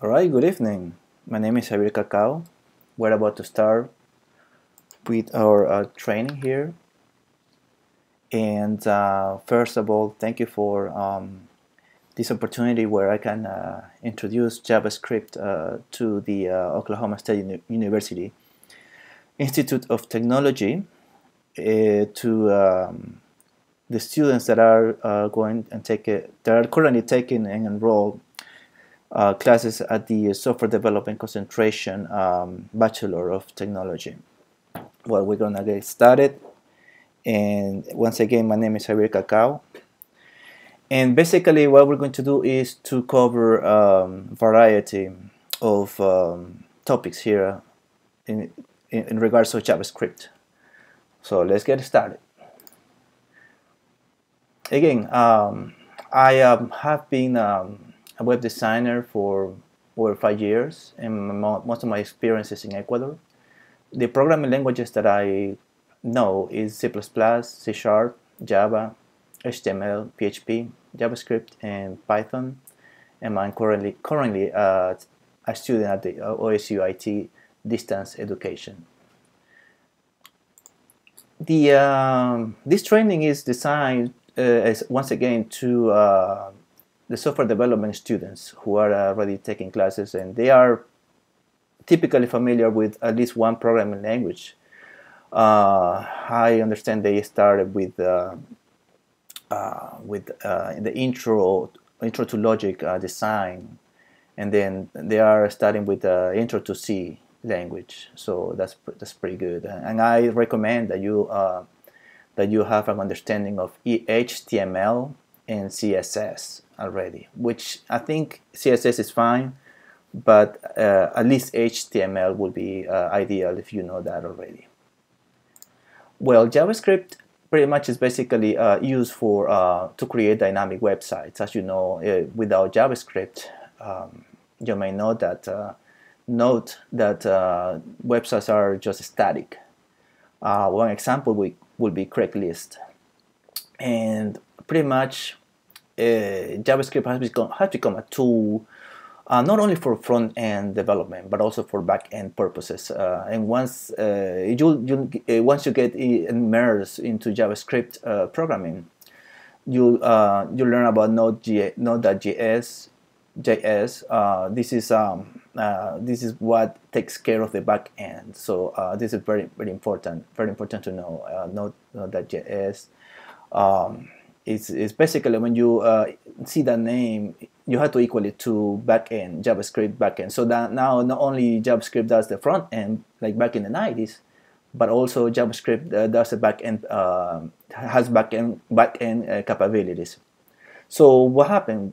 Alright, good evening. My name is Javier Cacao. We're about to start with our training here. And first of all, thank you for this opportunity where I can introduce JavaScript to the Oklahoma State University Institute of Technology to the students that are going and that are currently taking and enrolled classes at the Software Development Concentration Bachelor of Technology. Well, we're gonna get started. And once again, my name is Javier Cacao. And basically what we're going to do is to cover variety of topics here in regards to JavaScript. So let's get started. Again, I have been a web designer for over 5 years, and most of my experience is in Ecuador. The programming languages that I know is C++, C#, Java, HTML, PHP, JavaScript, and Python. And I'm currently a student at the OSU IT distance education. This training is designed as once again to the software development students who are already taking classes, and they are typically familiar with at least one programming language. I understand they started with the intro to logic design, and then they are starting with the intro to C language. So that's pretty good, and I recommend that you have an understanding of HTML and CSS already, which I think CSS is fine, but at least HTML would be ideal if you know that already. Well, JavaScript pretty much is basically used for to create dynamic websites. As you know, without JavaScript, you may know that websites are just static. One example would be Craigslist, and pretty much JavaScript has become a tool not only for front-end development but also for back-end purposes. And once you get immersed into JavaScript programming, you learn about Node.js. This is what takes care of the back end. So this is very important to know. Node.js. It's basically when you see that name, you have to equal it to backend, JavaScript backend. So that now not only JavaScript does the front end, like back in the 90s, but also JavaScript does the backend, has backend capabilities. So what happened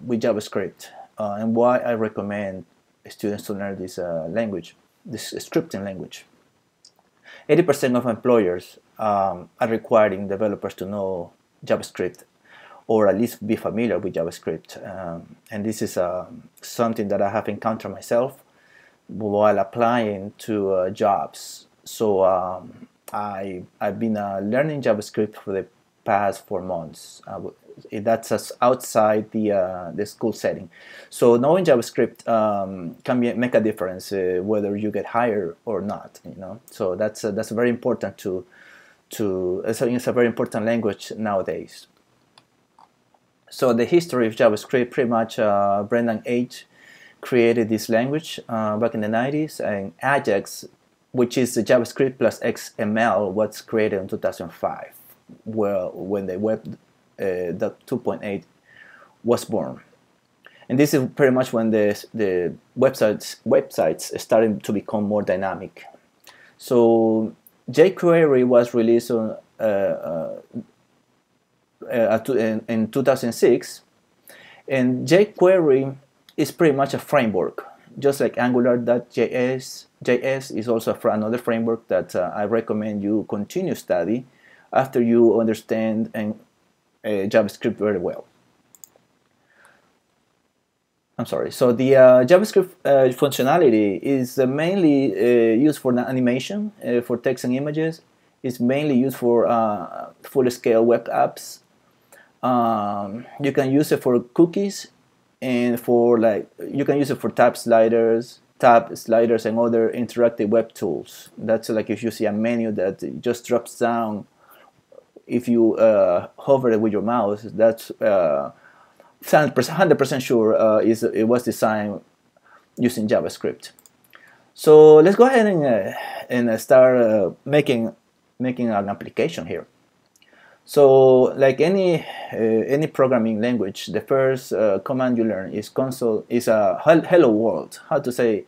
with JavaScript, and why I recommend students to learn this language, this scripting language. 80% of employers are requiring developers to know JavaScript, or at least be familiar with JavaScript, and this is something that I have encountered myself while applying to jobs. So I've been learning JavaScript for the past 4 months. That's outside the school setting. So knowing JavaScript can make a difference whether you get hired or not. So that's very important it's a very important language nowadays. So the history of JavaScript, pretty much Brendan H. created this language back in the 90s, and Ajax, which is the JavaScript plus XML, was created in 2005, when the web 2.8 was born. And this is pretty much when the websites started to become more dynamic. So jQuery was released in 2006, and jQuery is pretty much a framework, just like Angular.js. JS is also another framework that I recommend you continue study after you understand JavaScript very well. I'm sorry. So the JavaScript functionality is mainly used for animation, for text and images. It's mainly used for full-scale web apps. You can use it for cookies and for like you can use it for tab sliders, and other interactive web tools. That's like if you see a menu that just drops down, if you hover it with your mouse, that's 100% sure it was designed using JavaScript. So let's go ahead and start making an application here. So like any programming language, the first command you learn is console is a hello world. How to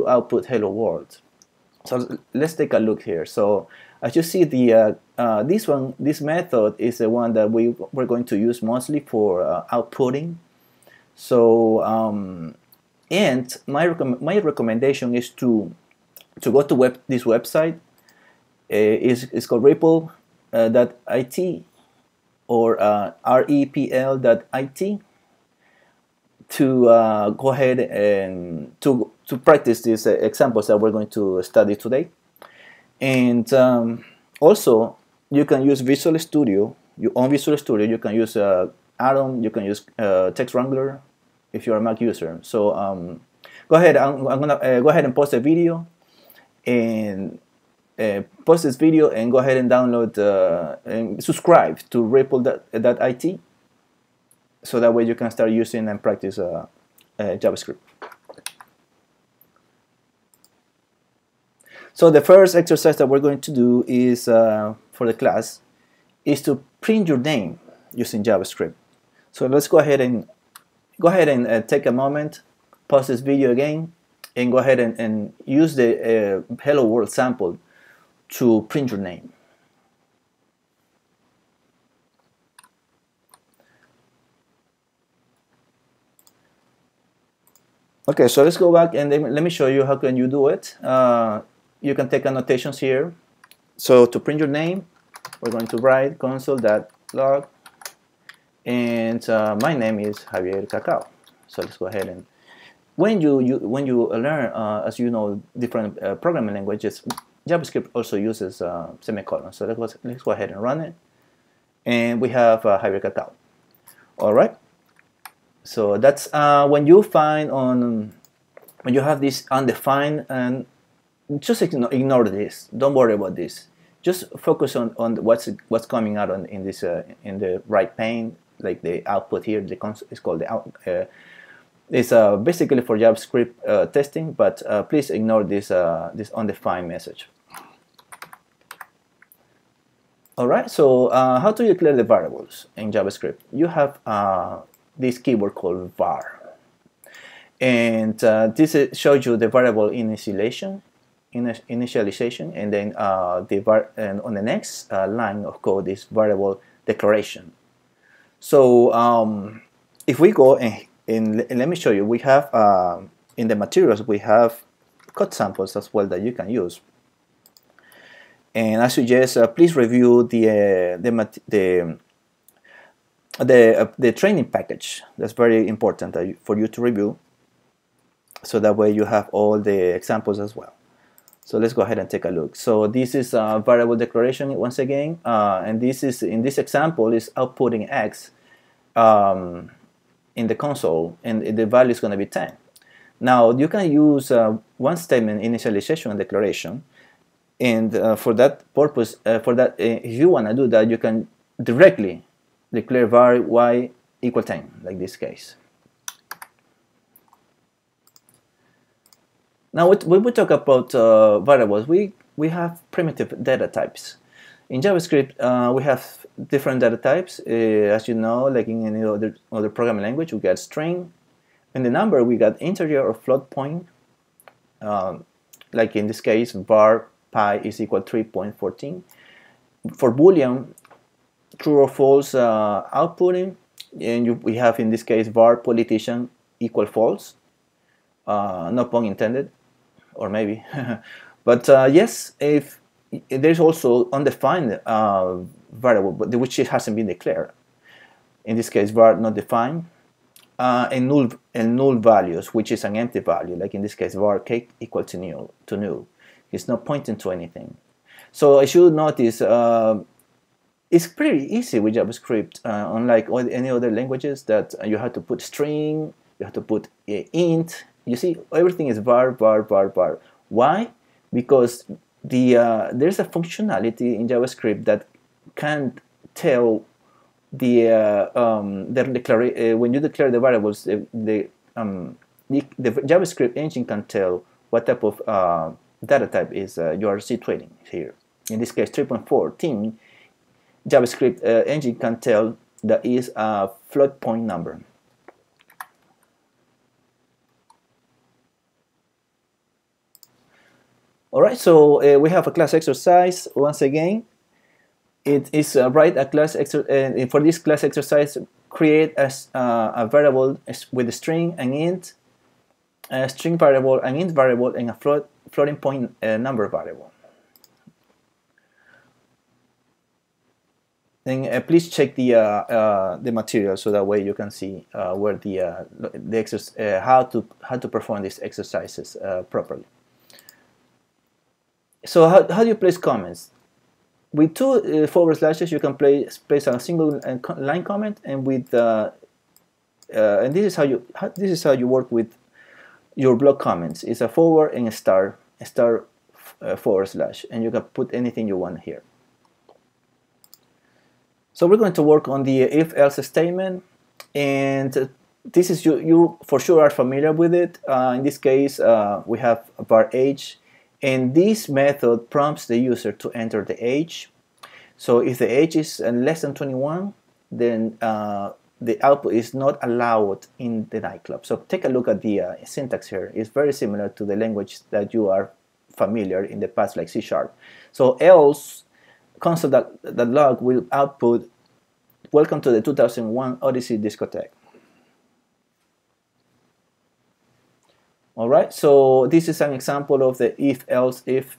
output hello world. So let's take a look here. So as you see, this method is the one that we're going to use mostly for outputting. So and my recommendation is to go to this website. It's called repl.it or repl.it to go ahead and to practice these examples that we're going to study today. And also you can use Visual Studio. On Visual Studio you can use Atom, you can use Text Wrangler if you're a Mac user. So go ahead. I'm gonna go ahead and pause the video and pause this video and go ahead and download and subscribe to repl.it, so that way you can start using and practice JavaScript. So the first exercise that we're going to do is for the class is to print your name using JavaScript. So let's go ahead and take a moment, pause this video again, and go ahead and use the Hello World sample to print your name. Okay, so let's go back and let me show you how can you do it. You can take annotations here. So to print your name, we're going to write console.log, and my name is Javier Cacao. So let's go ahead and when you learn, as you know, different programming languages, JavaScript also uses semicolons. So let's go ahead and run it, and we have Javier Cacao. All right. So that's when you have this undefined, and just ignore this. Don't worry about this. Just focus on what's coming out in the right pane, like the output here. The console is called the out. It's basically for JavaScript testing, but please ignore this undefined message. All right. So how to declare the variables in JavaScript? You have this keyword called var, and this shows you the variable initialization, and then and on the next line of code is variable declaration. So if we go and let me show you, we have in the materials we have code samples as well that you can use. And I suggest please review the training package. That's very important for you to review, so that way you have all the examples as well. So let's go ahead and take a look. So this is a variable declaration once again, and this is in this example is outputting X in the console, and the value is going to be 10. Now you can use one statement initialization and declaration, and for that purpose, if you want to do that, you can directly declare var y equal 10, like this case. Now when we talk about variables, we have primitive data types. In JavaScript, we have different data types. As you know, like in any other programming language, we got string. In the number, we got integer or float point. Like in this case, var pi is equal 3.14. For Boolean, true or false outputting, and we have in this case var politician equal false. No pun intended, or maybe. But yes, if there's also undefined variable, but which hasn't been declared. In this case, var not defined, and null values, which is an empty value. Like in this case, var cake equal to null. It's not pointing to anything. So I should notice it's pretty easy with JavaScript, unlike any other languages that you have to put string You have to put int. You see, everything is var, var, var, var. Why? Because there's a functionality in JavaScript that can't tell when you declare the variables, the JavaScript engine can tell what type of data type is you are situating here. In this case, 3.14, JavaScript engine can tell that is a float point number. All right, so we have a class exercise. Once again, it is write a class and for this class exercise, create a variable with a string, an int, a string variable, an int variable, and a floating point number variable. Then please check the material so that way you can see where how to perform these exercises properly. So how do you place comments? With two forward slashes, you can place a single line comment, and with and this is how you work with your block comments. It's a forward and a star forward slash, and you can put anything you want here. So we're going to work on the if-else statement, and this is you for sure are familiar with it. In this case, we have var age, and this method prompts the user to enter the age. So if the age is less than 21, then the output is not allowed in the nightclub. So take a look at the syntax here. It's very similar to the language that you are familiar in the past, like C#. So else console.log will output welcome to the 2001 Odyssey discotheque. All right, so this is an example of the if-else-if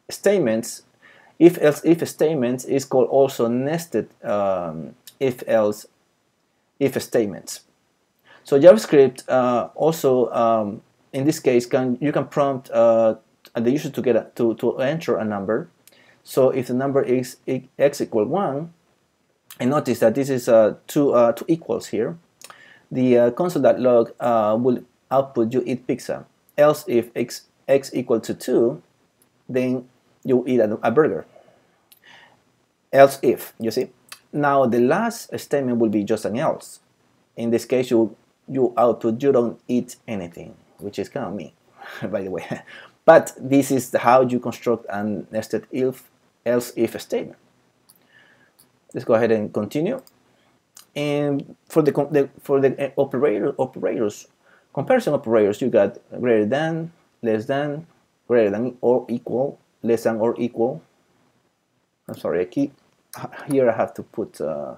statements. If-else-if statements is called also nested if-else-if statements. So JavaScript also, in this case, you can prompt the user to enter a number. So if the number is x equal 1, and notice that this is two equals here, the console.log will output you eat pizza. Else if x equal to 2, then you eat a burger. Else if, you see. Now the last statement will be just an else. In this case, you output you don't eat anything, which is kind of me, by the way. But this is how you construct a nested else if statement. Let's go ahead and continue. And for the operators, comparison operators, you got greater than, less than, greater than or equal, less than or equal. I'm sorry, here I have to put, I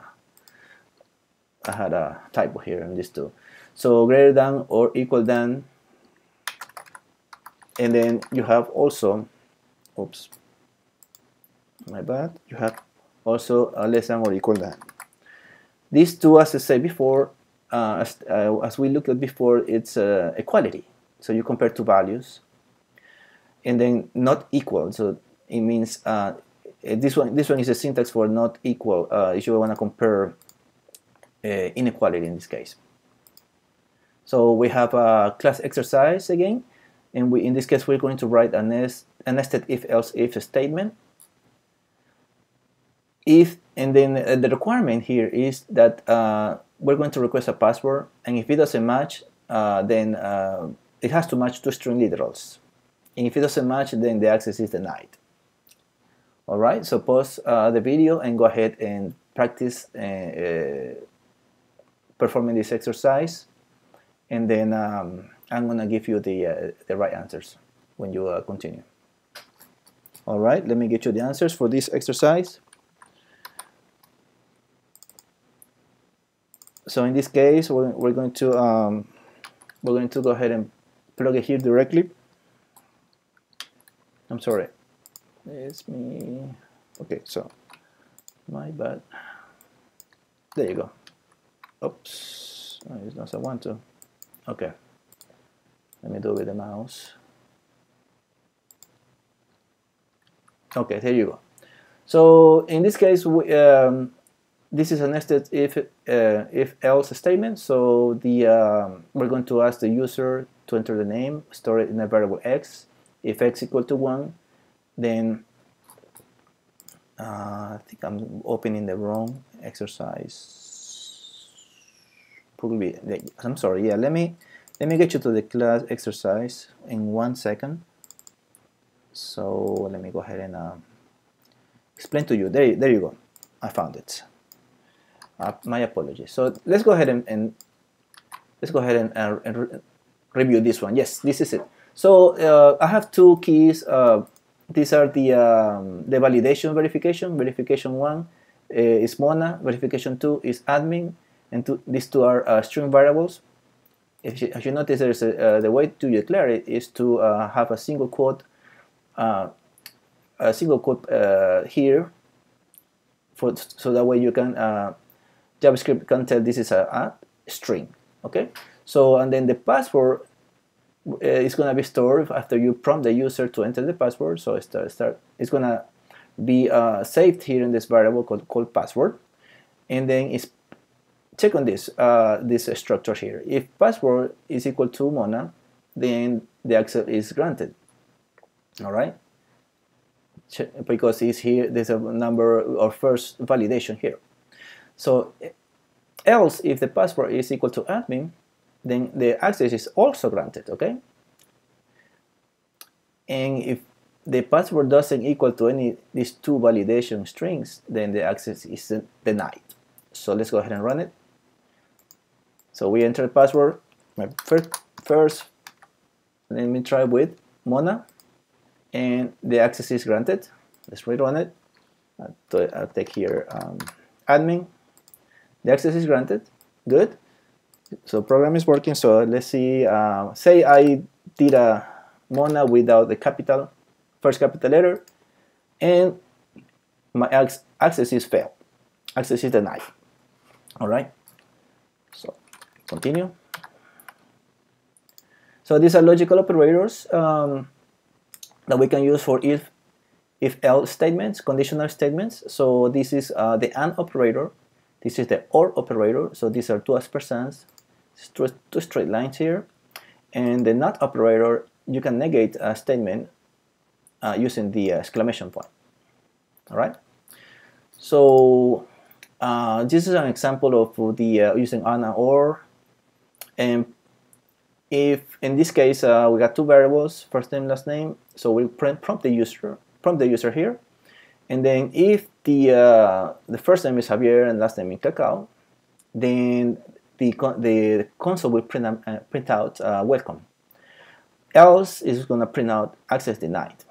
had a typo here in this too. So greater than or equal than, and then you have also, oops, my bad, you have also less than or equal than. These two, as I said before, as we looked at before, it's equality. So you compare two values, and then not equal. So it means this one is a syntax for not equal. If you want to compare inequality in this case. So we have a class exercise again, and in this case we're going to write a nested if-else-if statement. And then the requirement here is that we're going to request a password, and if it doesn't match, then it has to match two string literals. And if it doesn't match, then the access is denied. All right, so pause the video and go ahead and practice performing this exercise, and then I'm gonna give you the right answers when you continue. All right, let me get you the answers for this exercise. So in this case, we're going to go ahead and plug it here directly. I'm sorry, it's me. Okay, so my bad. There you go. Oops, it's not. I want to. Okay, let me do it with the mouse. Okay, there you go. So in this case, this is a nested if else statement. So we're going to ask the user to enter the name, store it in a variable x. If x equal to 1, then I think I'm opening the wrong exercise. Probably, I'm sorry. Yeah, let me get you to the class exercise in 1 second. So let me go ahead and explain to you. There you go. I found it. My apologies. So let's go ahead and review this one. Yes, this is it. So I have two keys. These are the validation verification. Verification 1 is Mona. Verification 2 is admin, and these two are string variables. As you notice, there's the way to declare it is to have a single quote here, so that way you can JavaScript can tell this is a string. Okay, so and then the password is going to be stored after you prompt the user to enter the password. So it's going to be saved here in this variable called password, and then it's check on this structure here. If password is equal to Mona, then the access is granted. All right, because it's here. There's a number or first validation here. So else, if the password is equal to admin, then the access is also granted. Okay, and if the password doesn't equal to any these two validation strings, then the access is denied. So let's go ahead and run it. So we enter the password. My first let me try with Mona, and the access is granted. Let's rerun it. I'll take here admin. The access is granted. Good. So program is working. So let's see. Say I did a Mona without the first capital letter, and my access is failed. Access is denied. All right. So continue. So these are logical operators that we can use for if else statements, conditional statements. So this is the AND operator. This is the OR operator. So these are two ampersands, two straight lines here. And the NOT operator, you can negate a statement using the exclamation point. All right. So this is an example of the using AND and OR. And if in this case we got two variables, first name, last name. So we'll prompt the user here. And then if the first name is Javier and last name is Cacao, then the console will print out welcome. Else is going to print out access denied.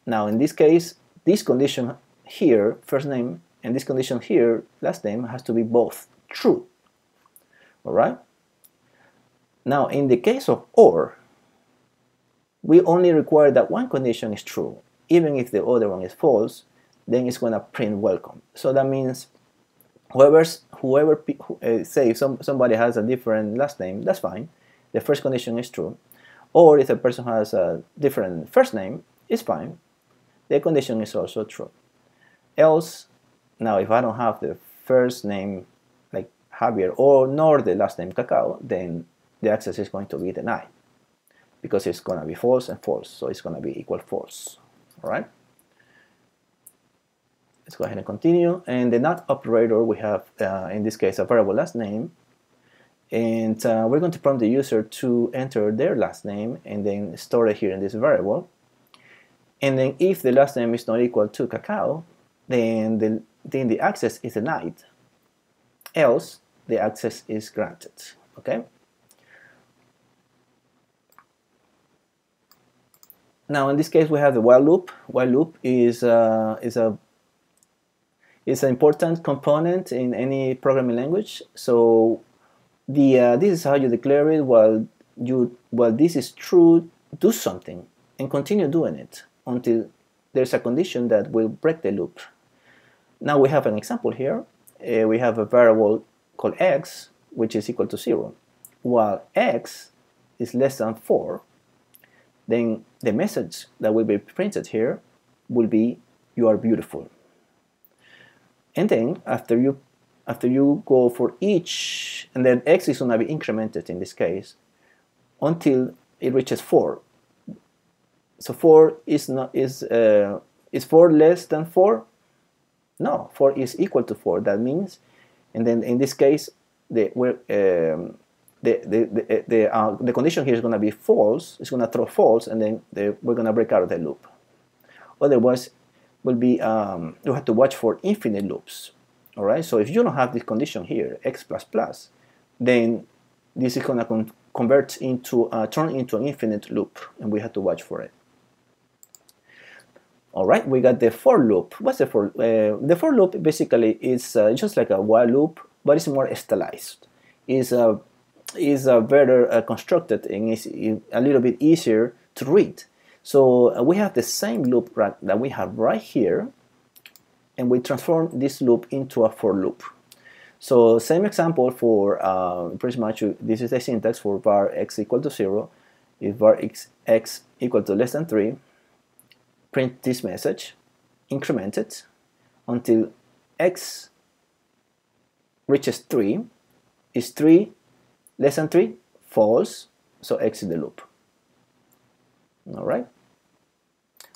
Now in this case, this condition here, first name, and this condition here, last name, has to be both true. All right. Now in the case of OR, we only require that one condition is true. Even if the other one is false, then it's going to print welcome. So that means whoever say if somebody has a different last name, that's fine. The first condition is true. Or if a person has a different first name, it's fine. The condition is also true. Else, now if I don't have the first name like Javier or nor the last name Cacao, then the access is going to be denied because it's going to be false and false. So it's going to be equal false. All right. Let's go ahead and continue. And the NOT operator, we have in this case a variable last name, and we're going to prompt the user to enter their last name and then store it here in this variable. And then if the last name is not equal to Cacao, then the access is denied. Else, the access is granted. Okay. Now in this case we have the while loop. While loop is an important component in any programming language. So this is how you declare it. While this is true, do something and continue doing it until there's a condition that will break the loop. Now we have an example here. We have a variable called x, which is equal to 0. While x is less than 4, then the message that will be printed here will be "You are beautiful." And then after you after you go for each, and then x is going to be incremented in this case until it reaches 4. So 4 is 4 less than 4? No, 4 is equal to 4. That means, and then in this case, the condition here is going to be false. It's going to throw false, and then we're going to break out of the loop. Otherwise, will be you have to watch for infinite loops. All right. So if you don't have this condition here, x plus plus, then this is going to convert into turn into an infinite loop, and we have to watch for it. All right, we got the for loop. What's the for? The for loop basically is just like a while loop, but it's more stylized. Is better constructed and is a little bit easier to read. So we have the same loop that we have right here, and we transform this loop into a for loop. So same example for pretty much this is the syntax for var x equal to 0. If var x equal to less than 3, print this message, increment it until x reaches 3. Is 3 less than 3? False, so x is the loop. All right.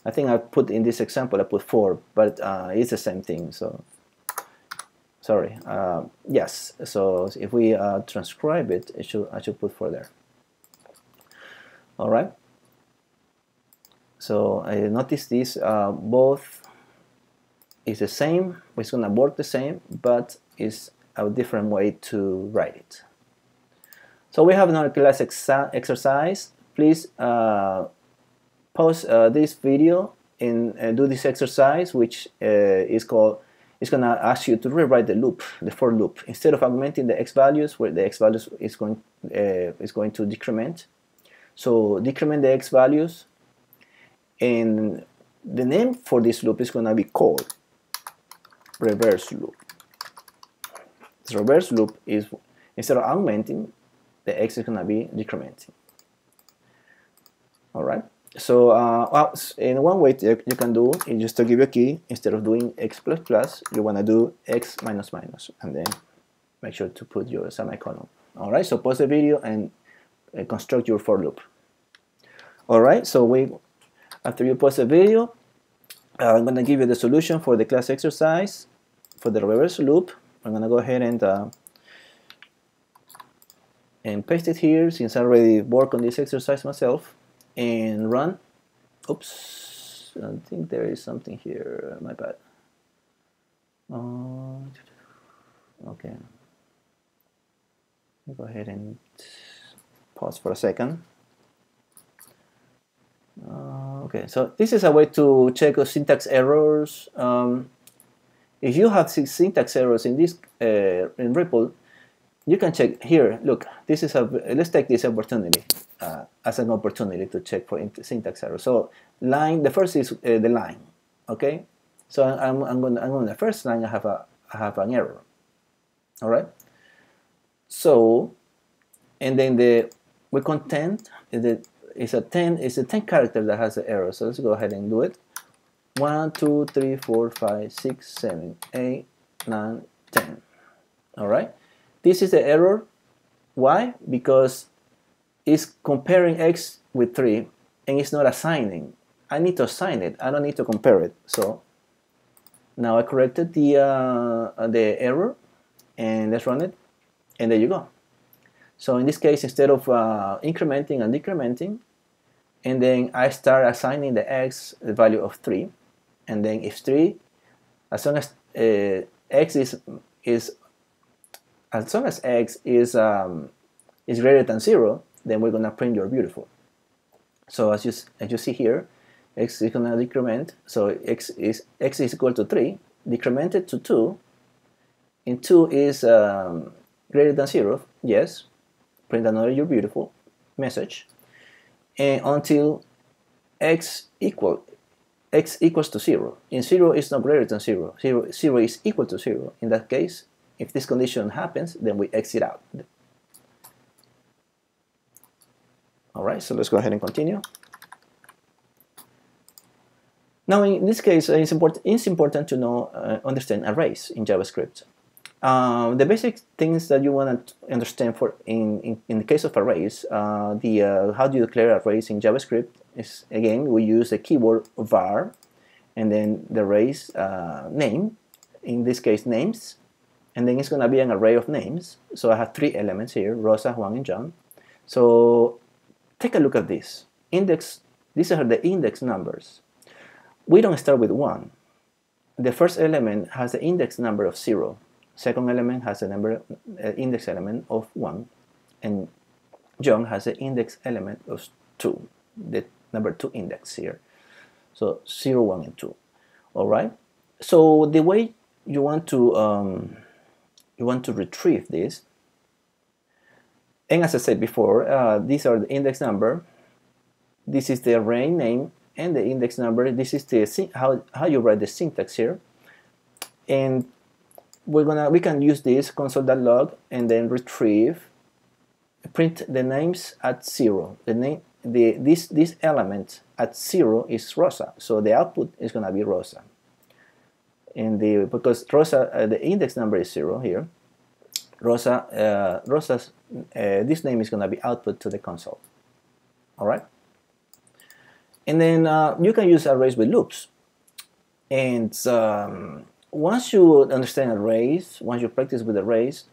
I think I put in this example I put 4, but it's the same thing. So sorry. Yes. So if we transcribe it, I should put 4 there. All right. So I notice this both is the same. It's gonna work the same, but it's a different way to write it. So we have another class exercise. Please pause this video and do this exercise, which is called. It's gonna ask you to rewrite the loop, the for loop, instead of augmenting the x values, where the x values is going to decrement. So decrement the x values, and the name for this loop is gonna be called reverse loop. This reverse loop is, instead of augmenting, the x is going to be decrementing. All right. So in one way you can do is just to give you a key, instead of doing x plus plus, you want to do x minus minus, and then make sure to put your semicolon. All right. So pause the video and construct your for loop. All right. So after you pause the video, I'm going to give you the solution for the class exercise for the reverse loop. I'm going to go ahead and paste it here, since I already worked on this exercise myself, and run. Oops, I think there is something here, my bad. Okay, let me go ahead and pause for a second. Okay, so this is a way to check the syntax errors. If you have syntax errors in this in REPL, you can check here. Look, this is let's take this opportunity as an opportunity to check for syntax error. So the first is the line. Okay, so I'm on the first line. I have an error. All right. So, and then the content is a 10 character that has the error. So let's go ahead and do it. 1, 2, 3, 4, 5, 6, 7, 8, 9, 10. All right. This is the error. Why? Because it's comparing x with 3 and it's not assigning. I need to assign it. I don't need to compare it. So now I corrected the error, and let's run it, and there you go. So in this case, instead of incrementing and decrementing, and then I start assigning the x the value of 3, and then if 3, as long as x is greater than 0, then we're gonna print you're beautiful. So as you see here, x is gonna decrement. So x is equal to 3, decremented to 2, and 2 is greater than 0. Yes, print another you're beautiful message, and until x equals to 0. And 0 is not greater than 0. 0 is equal to 0. In that case, if this condition happens, then we exit out. All right, so let's go ahead and continue. Now, in this case, it's important to know understand arrays in JavaScript. The basic things that you want to understand for in the case of arrays, how do you declare arrays in JavaScript is, again, we use the keyword var and then the array's name, in this case names, and then it's going to be an array of names. So I have 3 elements here, Rosa, Juan, and John. So take a look at this. These are the index numbers. We don't start with 1. The first element has the index number of 0. Second element has a index element of 1. And John has an index element of 2. The number 2 index here. So 0, 1, and 2. All right. So the way you want to retrieve this, and as I said before, these are the index number. This is the array name and the index number. This is the how you write the syntax here, and we can use this console.log and then print the names at 0. This element at 0 is Rosa, so the output is going to be Rosa. And because Rosa, the index number is 0 here, Rosa's this name is going to be output to the console. All right. And then you can use arrays with loops. And once you understand arrays, once you practice with arrays,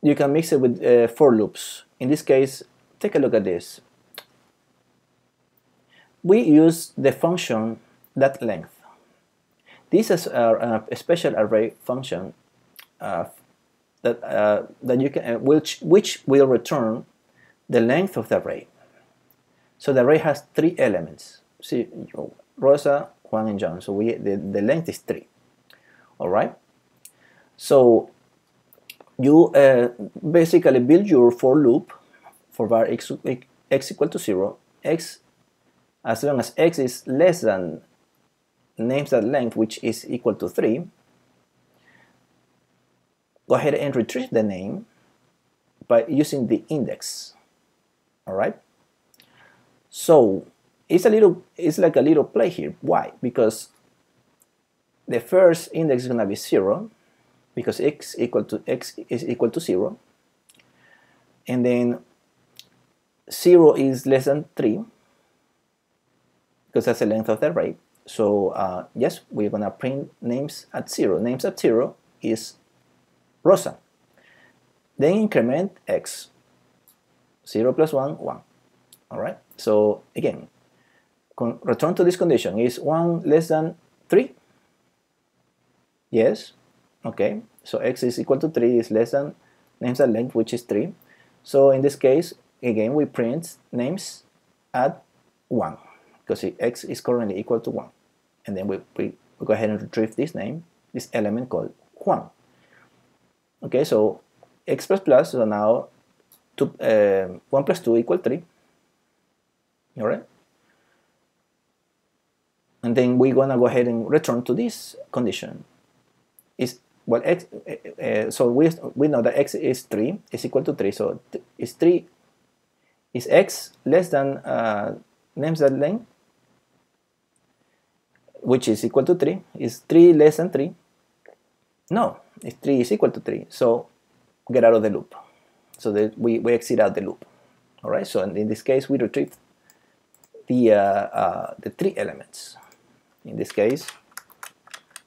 you can mix it with for loops. In this case, take a look at this. We use the function thatLength. This is a special array function that you can which will return the length of the array. So the array has 3 elements. See, Rosa, Juan, and John. So the length is 3. All right. So you basically build your for loop for var x equal to 0. X, as long as x is less than names.length, which is equal to 3. Go ahead and retrieve the name by using the index. All right. So it's like a little play here. Why? Because the first index is going to be 0, because x is equal to 0, and then 0 is less than 3, because that's the length of the array. So yes, we're going to print names at 0. Names at 0 is Rosa. Then increment x. 0 plus 1, 1. All right. So again, return to this condition. Is 1 less than 3? Yes. Okay. So x is equal to 3 is less than names.length, which is 3. So in this case, again, we print names at 1, because x is currently equal to 1. And then we go ahead and retrieve this name, this element called Juan. Okay, so x plus plus, so now 1 plus 2 equals 3. All right. And then we're going to go ahead and return to this condition. X, so we know that x is 3, is equal to 3. So is x less than names.length, which is equal to 3? Is 3 less than 3? No, it's 3 is equal to 3. So get out of the loop. So that we exit out the loop. All right. So in this case, we retrieve the 3 elements. In this case,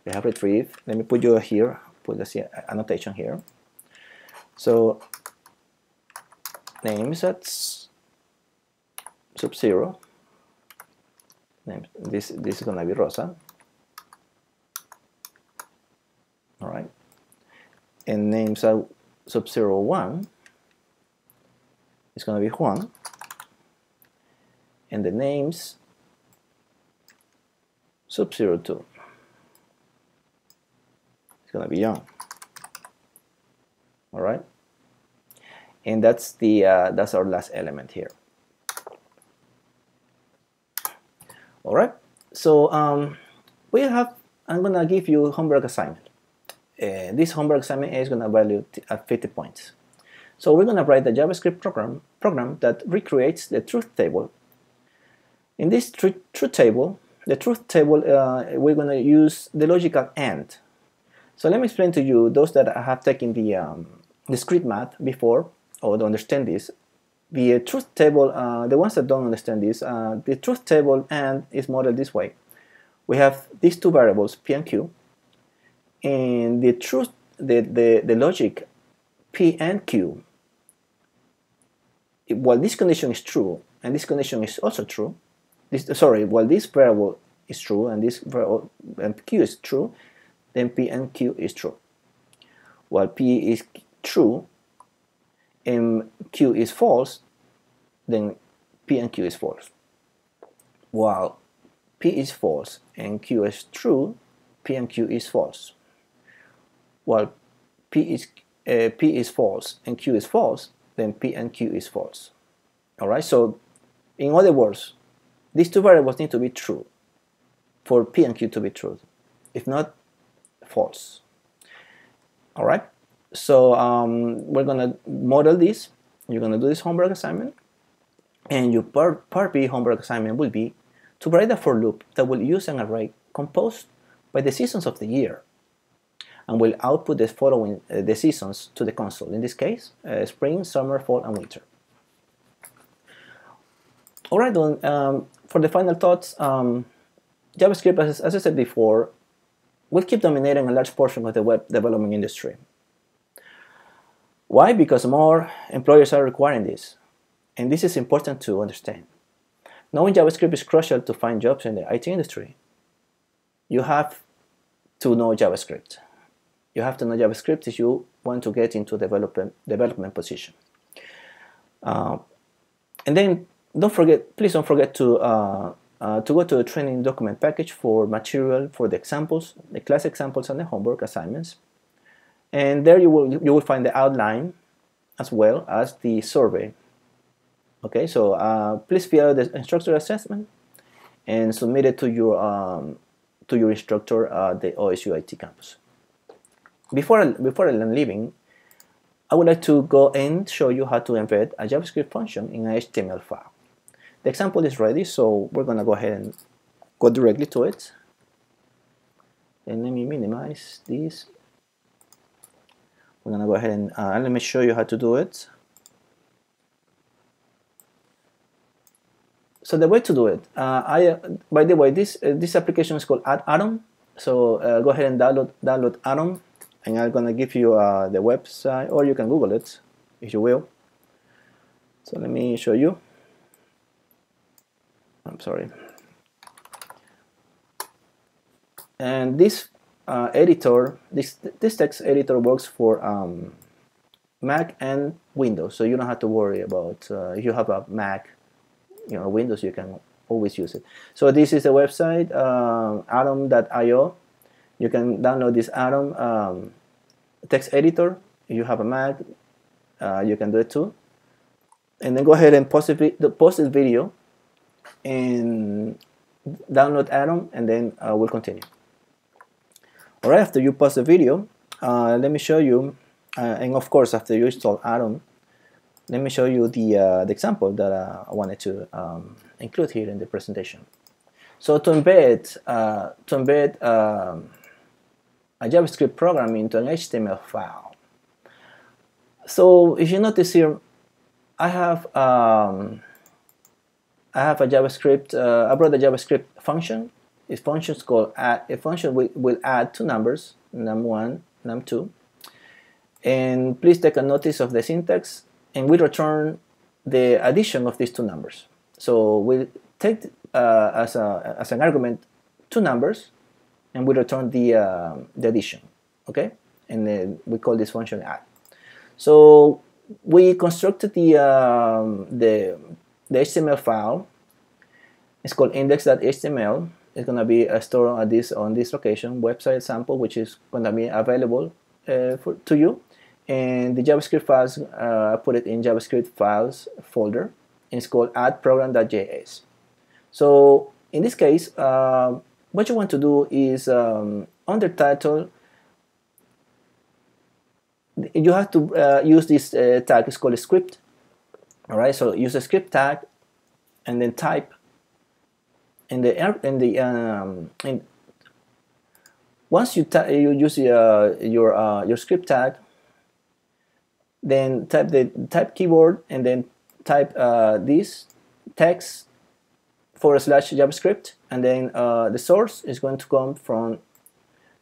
we have retrieved. Let me put you here. Put the annotation here. So names at sub 0. This is gonna be Rosa. All right. And names at sub 0, 1 is gonna be Juan. And the names sub 0, 2 is going to be Young. All right, and that's our last element here. All right, so I'm going to give you a homework assignment. This homework assignment is going to value at 50 points. So we're going to write a JavaScript program that recreates the truth table. In this truth table, we're going to use the logical AND. So let me explain to you, those that have taken the script math before or don't understand this. The truth table, the ones that don't understand this, the truth table and is modeled this way. We have these two variables, P and Q, and the truth, the logic P and Q, while this condition is true and this condition is also true, while this variable is true and this variable and Q is true, then P and Q is true. While P is true and Q is false, then P and Q is false. While P is false and Q is true, P and Q is false. While P is false and Q is false, then P and Q is false. Alright, so in other words, these two variables need to be true for P and Q to be true. If not, false. Alright, so we're gonna model this. You're gonna do this homework assignment, and your part B homework assignment will be to write a for loop that will use an array composed by the seasons of the year and will output the following the seasons to the console. In this case, spring, summer, fall, and winter. Alright, for the final thoughts, JavaScript, as I said before, will keep dominating a large portion of the web development industry. Why? Because more employers are requiring this, and this is important to understand. Knowing JavaScript is crucial to find jobs in the IT industry. You have to know JavaScript. You have to know JavaScript if you want to get into development position. And then please don't forget to go to the training document package for material for the examples, the class examples, and the homework assignments. And there you will find the outline as well as the survey. Okay, so please fill out the instructor assessment and submit it to your instructor at the OSU IT campus. Before I'm leaving, I would like to go and show you how to embed a JavaScript function in an HTML file. The example is ready, so we're gonna go ahead and go directly to it. And let me minimize this. We're gonna go ahead and let me show you how to do it. So the way to do it, by the way, this application is called Atom. So go ahead and download Atom, and I'm gonna give you the website, or you can Google it if you will. So let me show you. I'm sorry. And this editor, this text editor works for Mac and Windows, so you don't have to worry about if you have a Mac, Windows, you can always use it. So this is the website, atom.io. You can download this Atom text editor. If you have a Mac, you can do it too. And then go ahead and post this video and download Atom, and then we'll continue. Alright, after you pause the video, let me show you, and of course after you install Atom, let me show you the example that I wanted to include here in the presentation. So to embed a JavaScript program into an HTML file. So if you notice here, I have a JavaScript. I brought a JavaScript function. This function is called add. A function will add two numbers, num1, num2, and please take a notice of the syntax. And we return the addition of these two numbers. So we'll take as an argument two numbers, and we return the addition. Okay, and then we call this function add. So we constructed the HTML file. It's called index.html. It's going to be stored on this location, website sample, which is going to be available to you. And the JavaScript files, put it in JavaScript files folder, and it's called add-program.js. So in this case, what you want to do is under title, you have to use this tag. It's called a script. All right, so use a script tag, and then type Once you use your script tag, then type keyword and then type this text / JavaScript, and then the source is going to come from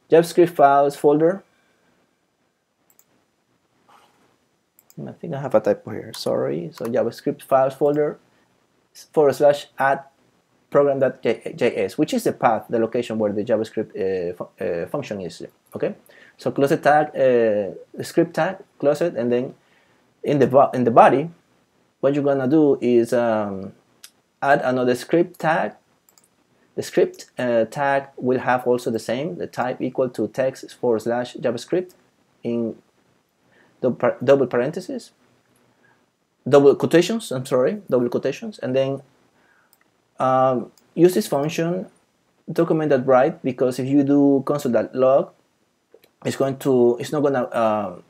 JavaScript files folder. I think I have a typo here, sorry. So JavaScript files folder / add program.js, which is the path, the location where the JavaScript function is. Okay, so close the tag, the script tag, close it, and then in the body, what you're gonna do is add another script tag. The script tag will have also the same, the type equal to text / JavaScript in double parentheses, double quotations, and then use this function, document.write, because if you do console.log, it's not gonna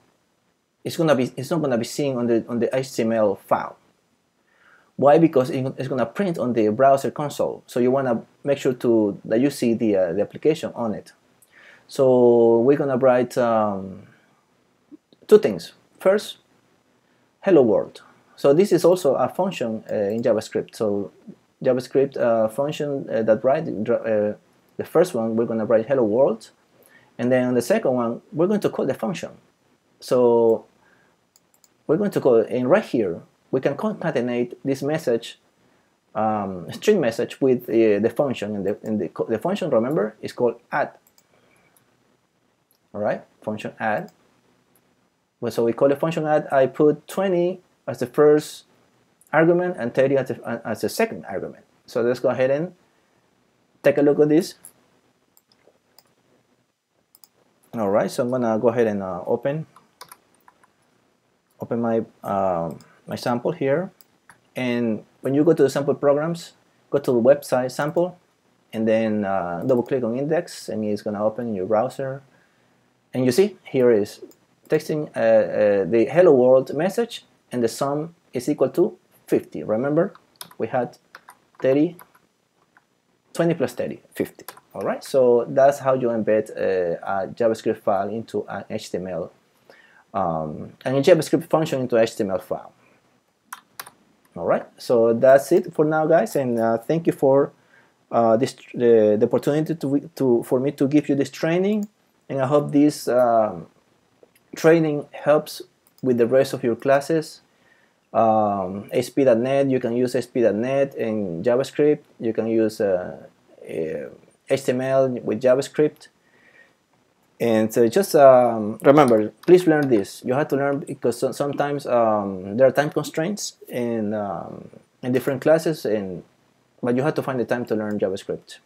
be seen on the HTML file. Why? Because it's gonna print on the browser console. So you wanna make sure that you see the application on it. So we're gonna write two things. First, hello world. So this is also a function in JavaScript. So JavaScript function that write the first one, we're going to write hello world, and then on the second one we're going to call the function. So we're going to call it, and right here we can concatenate this message, string message, with the function, and the function, remember, is called add. All right, function add. Well, so we call the function add. I put 20 as the first argument and 30 as the second argument. So let's go ahead and take a look at this. All right, so I'm gonna go ahead and open my my sample here, and when you go to the sample programs, go to the website sample, and then double click on index, and it's gonna open in your browser, and you see here is texting the hello world message, and the sum is equal to 50. Remember, we had 20 plus 30, 50. All right, so that's how you embed a JavaScript file into an HTML, and a JavaScript function into HTML file. All right, so that's it for now, guys, and thank you for the opportunity for me to give you this training, and I hope this training helps with the rest of your classes. ASP.NET, you can use ASP.NET and JavaScript. You can use HTML with JavaScript. And just remember, please learn this. You have to learn, because sometimes there are time constraints in different classes, but you have to find the time to learn JavaScript.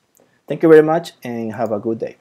Thank you very much, and have a good day.